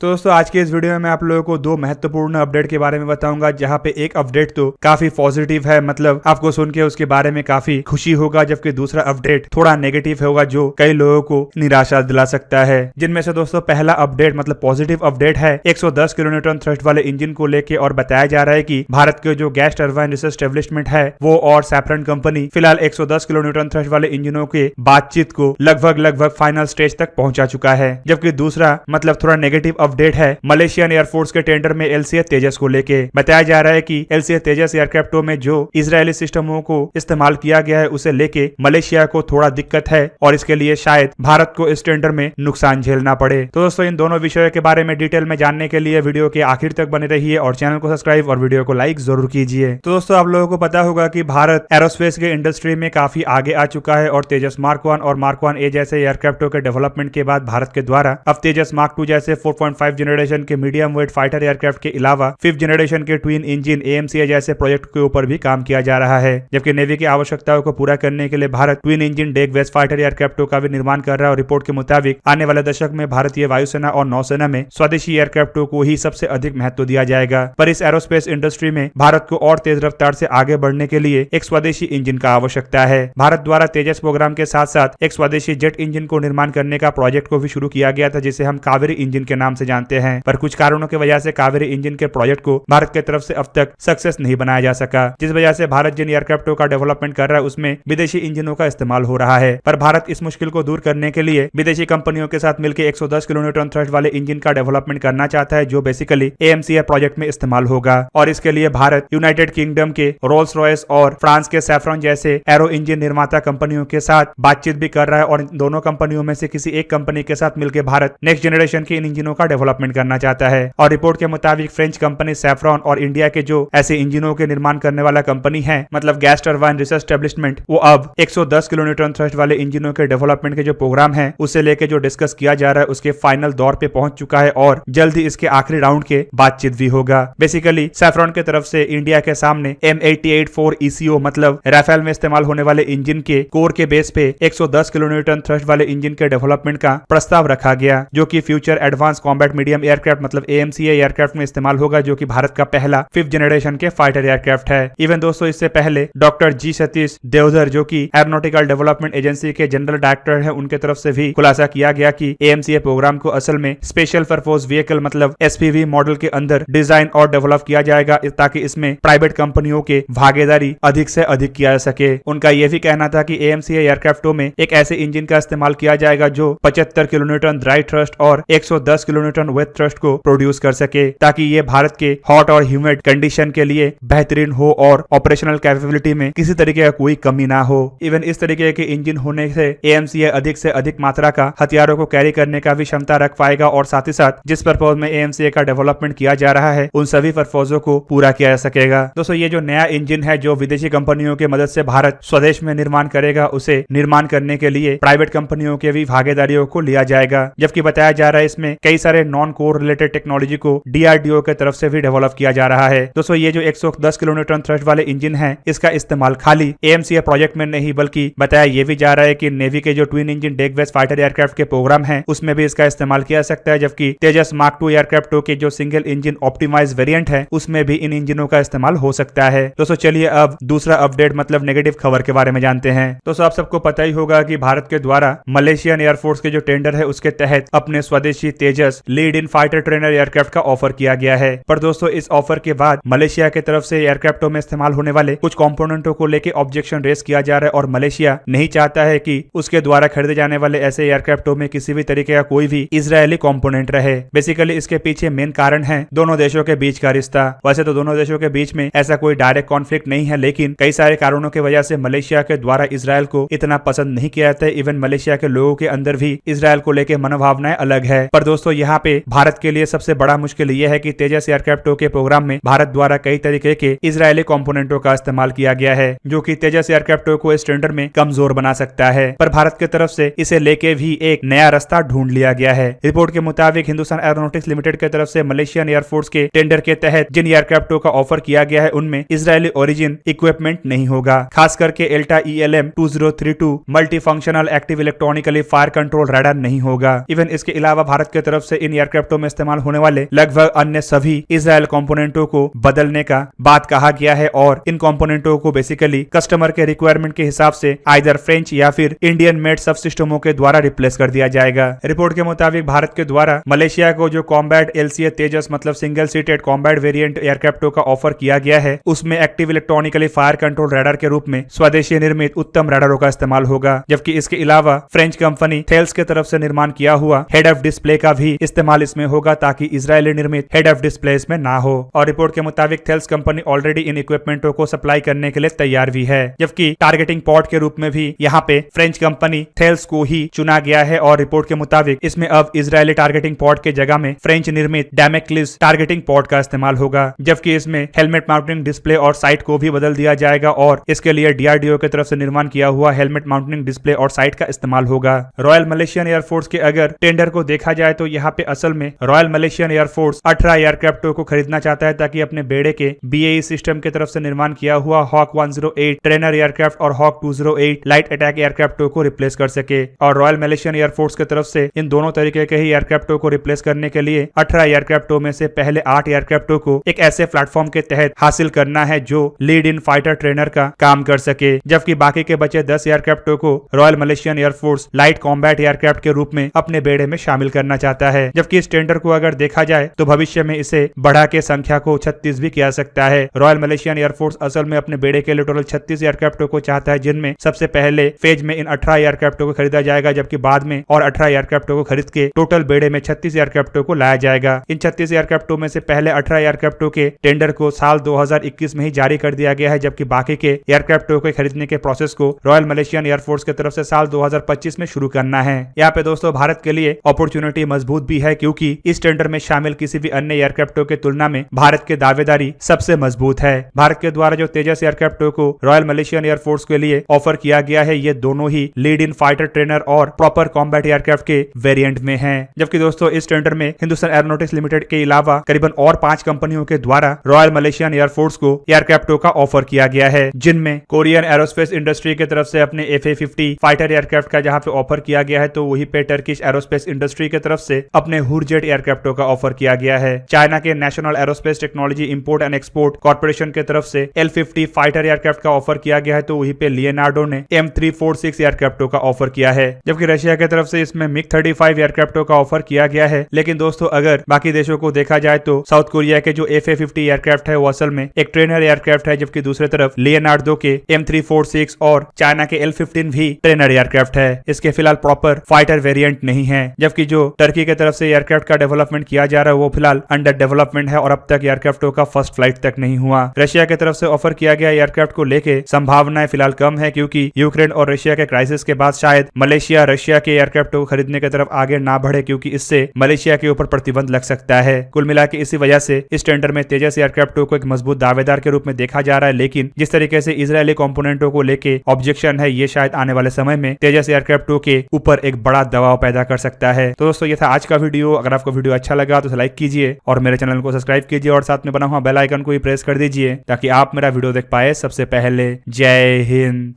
तो दोस्तों आज के इस वीडियो में मैं आप लोगों को दो महत्वपूर्ण अपडेट के बारे में बताऊंगा, जहां पे एक अपडेट तो काफी पॉजिटिव है, मतलब आपको सुन के उसके बारे में काफी खुशी होगा, जबकि दूसरा अपडेट थोड़ा नेगेटिव होगा जो कई लोगों को निराशा दिला सकता है। जिनमें से दोस्तों पहला अपडेट मतलब पॉजिटिव अपडेट है 110 किलोन्यूटन थ्रस्ट वाले इंजन को लेके, और बताया जा रहा है कि भारत के जो गैस टरबाइन रिसर्च एस्टेब्लिशमेंट है वो और सैफरन कंपनी फिलहाल 110 किलोन्यूटन थ्रस्ट वाले इंजनों के बातचीत को लगभग फाइनल स्टेज तक पहुंचा चुका है। जबकि दूसरा मतलब थोड़ा नेगेटिव अपडेट है मलेशियन एयरफोर्स के टेंडर में LCA तेजस को लेके। बताया जा रहा है कि LCA तेजस एयरक्राफ्टों में जो इजरायली सिस्टमों को इस्तेमाल किया गया है उसे लेके मलेशिया को थोड़ा दिक्कत है, और इसके लिए शायद भारत को इस टेंडर में नुकसान झेलना पड़े। तो दोस्तों इन दोनों विषयों के बारे में डिटेल में जानने के लिए वीडियो के आखिर तक बने रहिए और चैनल को सब्सक्राइब और वीडियो को लाइक जरूर कीजिए। तो दोस्तों आप लोगों को पता होगा कि भारत एरोस्पेस के इंडस्ट्री में काफी आगे आ चुका है, और तेजस मार्क 1 और मार्क 1A जैसे एयरक्राफ्टों के डेवलपमेंट के बाद भारत के द्वारा अब तेजस मार्क 2 जैसे 4.5 जनरेशन के मीडियम वेट फाइटर एयरक्राफ्ट के अलावा 5th जनरेशन के ट्विन इंजन AMCA जैसे प्रोजेक्ट के ऊपर भी काम किया जा रहा है। जबकि नेवी की आवश्यकताओं को पूरा करने के लिए Bharat twin engine deck based fighter एयरक्राफ्टों का भी निर्माण कर रहा है, और रिपोर्ट के मुताबिक आने वाले दशक में भारतीय वायुसेना और नौसेना में स्वदेशी एयरक्राफ्टों को ही सबसे अधिक महत्व दिया जाएगा। पर इस एरोस्पेस इंडस्ट्री में भारत को और तेज रफ्तार से आगे बढ़ने के लिए एक स्वदेशी इंजन का आवश्यकता है। भारत द्वारा तेजस प्रोग्राम के साथ साथ एक स्वदेशी जेट इंजन को निर्माण करने का प्रोजेक्ट को भी शुरू किया गया था, जिसे हम कावेरी इंजन के नाम से जानते हैं। पर कुछ कारणों की वजह से कावेरी इंजन के प्रोजेक्ट को भारत की तरफ से अब तक सक्सेस नहीं बनाया जा सका, जिस वजह से भारत जिन एयरक्राफ्टों का डेवलपमेंट कर रहा है उसमें विदेशी इंजनों का इस्तेमाल हो रहा है। पर भारत इस मुश्किल को दूर करने के लिए विदेशी कंपनियों के साथ मिलकर 110 किलोन्यूटन थ्रस्ट वाले इंजन का डेवलपमेंट करना चाहता है, जो बेसिकली AMCA प्रोजेक्ट में इस्तेमाल होगा। और इसके लिए भारत यूनाइटेड किंगडम के रोल्स रॉयस और फ्रांस के सैफ्रॉन जैसे एरो इंजन निर्माता कंपनियों के साथ बातचीत भी कर रहा है, और इन दोनों कंपनियों में से किसी एक कंपनी के साथ मिलकर भारत नेक्स्ट जनरेशन के इन इंजनों का डेवलपमेंट करना चाहता है। और रिपोर्ट के मुताबिक फ्रेंच कंपनी सैफ्रॉन और इंडिया के जो ऐसे इंजनों के निर्माण करने वाला कंपनी है मतलब गैस टरबाइन रिसर्च एस्टेब्लिशमेंट, वो अब 110 किलोन्यूटन थ्रस्ट वाले इंजनों के डेवलपमेंट के जो प्रोग्राम है उसे लेके जो डिस्कस किया जा रहा है उसके फाइनल दौर पे पहुंच चुका है, और जल्द ही इसके आखिरी राउंड के बातचीत भी होगा। बेसिकली सैफ्रॉन की तरफ से इंडिया के सामने M88-4 ECO मतलब राफेल में इस्तेमाल होने वाले इंजन के कोर के बेस पे 110 किलोन्यूटन थ्रस्ट वाले इंजन के डेवलपमेंट का प्रस्ताव रखा गया, जो कि future advance combat medium aircraft मतलब AMCA एयरक्राफ्ट में इस्तेमाल होगा, जो कि भारत का पहला 5th जनरेशन के फाइटर एयरक्राफ्ट है। इवन दोस्तों इससे पहले डॉक्टर G सतीश देवधर जो कि एरोनॉटिकल डेवलपमेंट एजेंसी के जनरल डायरेक्टर है, उनके तरफ से भी खुलासा किया गया कि AMCA प्रोग्राम को असल में स्पेशल पर्पस व्हीकल मतलब SPV मॉडल के अंदर डिजाइन और डेवलप किया जाएगा, ताकि इसमें प्राइवेट कंपनियों के भागीदारी अधिक से अधिक किया जा सके। उनका यह भी कहना था कि AMCA एयरक्राफ्टों में एक ऐसे इंजन का इस्तेमाल किया जाएगा जो 75 किलोन्यूटन ड्राई थ्रस्ट और 110 किलोन्यूटन वेट थ्रस्ट को प्रोड्यूस कर सके, ताकि ये भारत के हॉट और ह्यूमिड कंडीशन के लिए बेहतरीन हो और ऑपरेशनल कैपेबिलिटी में किसी तरीके का कोई कमी ना हो। इवन इस तरीके के इंजन होने से AMCA अधिक से अधिक मात्रा का हथियारों को कैरी करने का भी क्षमता रख पाएगा, और साथ ही साथ जिस पर्पज में AMCA का डेवलपमेंट किया जा रहा है उन सभी पर्पजों को पूरा किया जा सकेगा। दोस्तों ये जो नया इंजन है जो विदेशी कंपनियों की मदद से भारत स्वदेश में निर्माण करेगा, उसे निर्माण करने के लिए प्राइवेट कंपनियों के भी भागीदारियों को लिया जाएगा। जबकि बताया जा रहा है इसमें कई सारे नॉन कोर रिलेटेड टेक्नोलॉजी को DRDO के तरफ से भी डेवलप किया जा रहा है। दोस्तों ये जो 110 किलोन्यूटन थ्रस्ट वाले इंजन है इसका इस्तेमाल खाली AMCA प्रोजेक्ट में नहीं, बल्कि बताया ये भी जा रहा है कि नेवी के जो twin engine deck based fighter aircraft के प्रोग्राम है उसमें भी इसका इस्तेमाल किया जा सकता है। जबकि तेजस मार्क 2 एयरक्राफ्टों के जो सिंगल इंजन ऑप्टिमाइज वेरिएंट है उसमें भी इन इंजनों का इस्तेमाल हो सकता है। दोस्तों चलिए अब दूसरा अपडेट मतलब नेगेटिव खबर के बारे में जानते हैं। दोस्तों आप सबको पता ही होगा कि भारत के द्वारा मलेशियन एयरफोर्स के जो टेंडर है उसके तहत अपने स्वदेशी Tejas lead in fighter trainer aircraft का ऑफर किया गया है। पर दोस्तों इस ऑफर के बाद मलेशिया की तरफ से एयरक्राफ्टों में इस्तेमाल होने वाले कुछ कंपोनेंटों को लेकर ऑब्जेक्शन रेस किया जा रहा है, और मलेशिया नहीं चाहता है कि उसके द्वारा खरीदे जाने वाले ऐसे एयरक्राफ्टों में किसी भी तरीके का कोई भी इजरायली कंपोनेंट रहे। बेसिकली इसके पीछे मेन कारण है दोनों देशों के बीच का रिश्ता। वैसे तो दोनों देशों के बीच में ऐसा कोई डायरेक्ट कॉन्फ्लिक्ट नहीं है, लेकिन कई सारे कारणों की वजह से मलेशिया के द्वारा इजरायल को इतना पसंद नहीं किया जाता है। इवन मलेशिया के लोगों के अंदर भी इजरायल को लेकर मनोभावनाएं अलग है। पर दोस्तों यहाँ पे भारत के लिए सबसे बड़ा मुश्किल यह है कि तेजस एयरक्राफ्टों के प्रोग्राम में भारत द्वारा कई तरीके के इजरायली कंपोनेंटों का इस्तेमाल किया गया है, जो कि तेजस एयरक्राफ्टों को इस टेंडर में कमजोर बना सकता है। पर भारत की तरफ से इसे लेके भी एक नया रास्ता ढूंढ लिया गया है। रिपोर्ट के मुताबिक हिंदुस्तान एरोनॉटिक्स लिमिटेड की तरफ से मलेशियन एयरफोर्स के टेंडर के तहत जिन एयरक्राफ्टों का ऑफर किया गया है उनमें इजरायली ओरिजिन इक्विपमेंट नहीं होगा, खास करके Elta ELM 2032 multi functional active electronically fire control radar नहीं होगा। इवन इसके अलावा भारत की तरफ से इन इन एयरक्राफ्टों में इस्तेमाल होने वाले लगभग अन्य सभी इजरायल कंपोनेंटों को बदलने का बात कहा गया है और इन कंपोनेंटों को बेसिकली कस्टमर के रिक्वायरमेंट के हिसाब से आइदर फ्रेंच या फिर इंडियन मेड सब सिस्टमों के द्वारा रिप्लेस कर दिया जाएगा। रिपोर्ट के मुताबिक भारत के द्वारा मलेशिया को जो कॉम्बैट LCA तेजस मतलब सिंगल सीटेड कॉम्बैट वेरिएंट एयरक्राफ्टों का ऑफर किया गया है, उसमें active electronically fire control radar के रूप में स्वदेशी निर्मित उत्तम रडारों का इस्तेमाल होगा। जबकि इसके अलावा फ्रेंच कंपनी थेल्स की तरफ से निर्माण किया हुआ हेड ऑफ डिस्प्ले का भी इस्तेमाल इसमें होगा ताकि इजरायली निर्मित हेड ऑफ डिस्प्ले इसमें ना हो। और रिपोर्ट के मुताबिक थेल्स कंपनी ऑलरेडी इन इक्विपमेंटों को सप्लाई करने के लिए तैयार भी है। जबकि टारगेटिंग पॉट के रूप में भी यहाँ पे फ्रेंच कंपनी थेल्स को ही चुना गया है और रिपोर्ट के मुताबिक इसमें अब इजरायली टारगेटिंग पॉट के जगह में फ्रेंच निर्मित डैमेक्लिस टारगेटिंग पॉट का इस्तेमाल होगा। जबकि इसमें हेलमेट माउंटिंग डिस्प्ले और साइट को भी बदल दिया जाएगा और इसके लिए DRDO की तरफ से निर्माण किया हुआ हेलमेट माउंटिंग डिस्प्ले और साइट का इस्तेमाल होगा। रॉयल मलेशियन एयरफोर्स के अगर टेंडर को देखा जाए तो यहाँ पे असल में रॉयल मलेशियन एयरफोर्स 18 एयरक्राफ्टों को खरीदना चाहता है ताकि अपने बेड़े के BAE सिस्टम की तरफ से निर्माण किया हुआ हॉक 108 ट्रेनर एयरक्राफ्ट और हॉक 208 लाइट अटैक एयरक्राफ्टों को रिप्लेस कर सके। और रॉयल मलेशियन एयरफोर्स की तरफ से इन दोनों तरीके के ही एयरक्राफ्टों को रिप्लेस करने के लिए 18 एयरक्राफ्टों में से पहले 8 एयरक्राफ्टों को एक ऐसे प्लेटफॉर्म के तहत हासिल करना है जो लीड इन फाइटर ट्रेनर का काम कर सके। जबकि बाकी के बचे 10 एयरक्राफ्टों को royal Malaysian air force light combat aircraft के रूप में अपने बेड़े में शामिल करना चाहता है। जबकि इस टेंडर को अगर देखा जाए तो भविष्य में इसे बढ़ा के संख्या को 36 भी किया सकता है। रॉयल मलेशियन एयरफोर्स असल में अपने बेड़े के लिए टोटल 36 एयरक्राफ्टों को चाहता है, जिनमें सबसे पहले फेज में इन 18 एयरक्राफ्टों को खरीदा जाएगा, जबकि बाद में और 18 एयरक्राफ्टों को खरीद के टोटल बेड़े में 36 एयरक्राफ्टों को लाया जाएगा। इन 36 एयरक्राफ्टों में से पहले 18 एयरक्राफ्टों के टेंडर को साल 2021 में ही जारी कर दिया गया है, जबकि बाकी के एयरक्राफ्टों को खरीदने के प्रोसेस को रॉयल मलेशियन एयरफोर्स की तरफ से साल 2025 में शुरू करना है। यहाँ पे दोस्तों भारत के लिए अपॉर्चुनिटी मजबूत भी है क्योंकि इस टेंडर में शामिल किसी भी अन्य एयरक्राफ्टों के तुलना में भारत के दावेदारी सबसे मजबूत है। भारत के द्वारा जो तेजस एयरक्राफ्टों को रॉयल मलेशियन एयरफोर्स के लिए ऑफर किया गया है, ये दोनों ही लीड इन फाइटर ट्रेनर और प्रॉपर कॉम्बैट एयरक्राफ्ट के वेरिएंट में हैं। जबकि दोस्तों इस टेंडर में हिंदुस्तान एरोनॉटिक्स लिमिटेड के अलावा करीबन और 5 कंपनियों के द्वारा रॉयल मलेशियन एयरफोर्स को एयरक्राफ्टों का ऑफर किया गया है, जिनमें कोरियन एरोस्पेस इंडस्ट्री की तरफ से अपने FA-50 फाइटर एयरक्राफ्ट का जहां पे ऑफर किया गया है, तो वहीं पे टर्किश एरोस्पेस इंडस्ट्री की तरफ से अपने हुरजेट एयरक्राफ्टों का ऑफर किया गया है। चाइना के national aerospace technology import and export corporation की तरफ से L-50 फाइटर एयरक्राफ्ट का ऑफर किया गया है, तो वहीं पे लियोनार्डो ने M346 एयरक्राफ्टों का ऑफर किया है। जबकि रशिया की तरफ से इसमें MiG-35 एयरक्राफ्टों का ऑफर किया गया है। लेकिन दोस्तों अगर बाकी देशों को देखा जाए तो साउथ कोरिया के जो FA-50 एयरक्राफ्ट है वो असल में एक ट्रेनर एयरक्राफ्ट है, जबकि दूसरी तरफ लियोनार्डो के M346 और चाइना के L-15 भी ट्रेनर एयरक्राफ्ट है। इसके फिलहाल प्रॉपर फाइटर वेरिएंट नहीं है। जबकि जो टर्की की तरफ से एयरक्राफ्ट का डेवलपमेंट किया जा रहा है वो फिलहाल अंडर डेवलपमेंट है और अब तक एयरक्राफ्टों का फर्स्ट फ्लाइट तक नहीं हुआ। रशिया की तरफ से ऑफर किया गया एयरक्राफ्ट को लेके संभावनाएं फिलहाल कम है क्योंकि यूक्रेन और रशिया के क्राइसिस के बाद शायद मलेशिया रशिया के एयरक्राफ्टों को खरीदने की तरफ आगे ना बढ़े, क्योंकि इससे मलेशिया के ऊपर प्रतिबंध लग सकता है। कुल मिला के इसी वजह से इस टेंडर में तेजस एयरक्राफ्टों को एक मजबूत दावेदार के रूप में देखा जा रहा है। लेकिन जिस तरीके से इजरायली कंपोनेंटों को लेके ऑब्जेक्शन है, ये शायद आने वाले समय में तेजस एयरक्राफ्टों के ऊपर एक बड़ा दबाव पैदा कर सकता है। तो दोस्तों ये था आज का वीडियो। अगर आपको वीडियो अच्छा लगा तो लाइक कीजिए और मेरे चैनल को सब्सक्राइब कीजिए और साथ में बना हुआ बेल आइकन को भी प्रेस कर दीजिए ताकि आप मेरा वीडियो देख पाए सबसे पहले। जय हिंद।